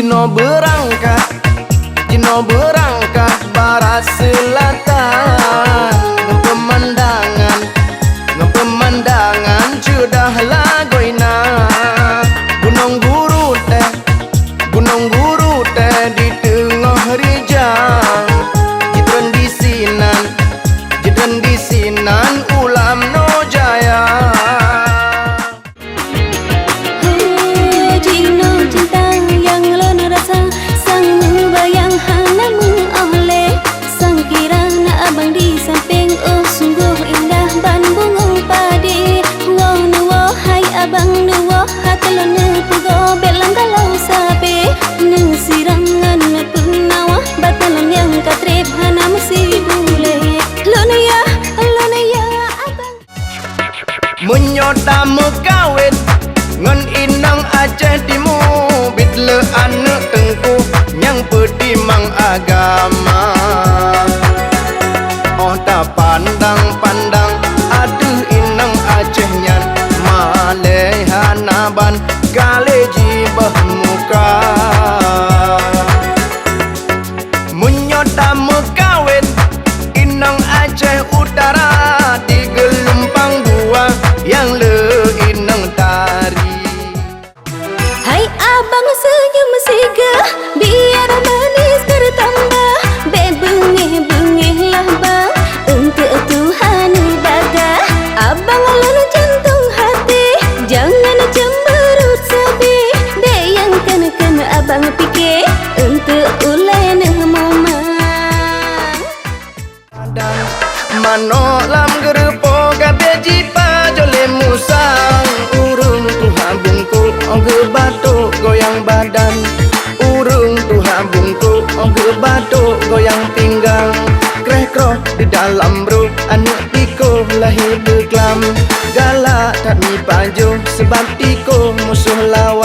Jino berangkat barat selatan. Ngepemandangan sudah lagoina. Gunung guru teh di tengah rijang. Jitren di sinan ulam no jaya. Jino cinta yang lona rasa, sang membayang hana oleh. Sang kirana abang di samping, oh sungguh indah ban bunga padi. Wow nuwo hai abang nuwo hatelon nepugo belang galau sabe. Neng sirangan penawa batalan yang katrip hana mesti bule. Lona ya abang. Menyota mekawin ngan inang Aceh Timur, bitle anak tengku yang pedimang agama. Oh tak pandang aduh inang Aceh nyan malehanaban galeji muka. Menyota mekawin inang Aceh Utara di Gelumpang Dua yang le inang tari. Hai abang senyum siga, biar manis bertambah. Bengeh lah bang, untuk Tuhan baga. Abang lon jantung hati, jangan cemberut sabi. Dek yang kan abang pikir, untuk ulen momang. Mano lam gerepo gabe jipa jole musang. Urung Tuhan bungkul oge batuk goyang badan. Urung Tuhan bungkul oge batuk goyang pinggang. Kreh-kroh di dalam bro anak tiko lahir deklam. Galak tak mi pajo sebab tiko musuh lawan.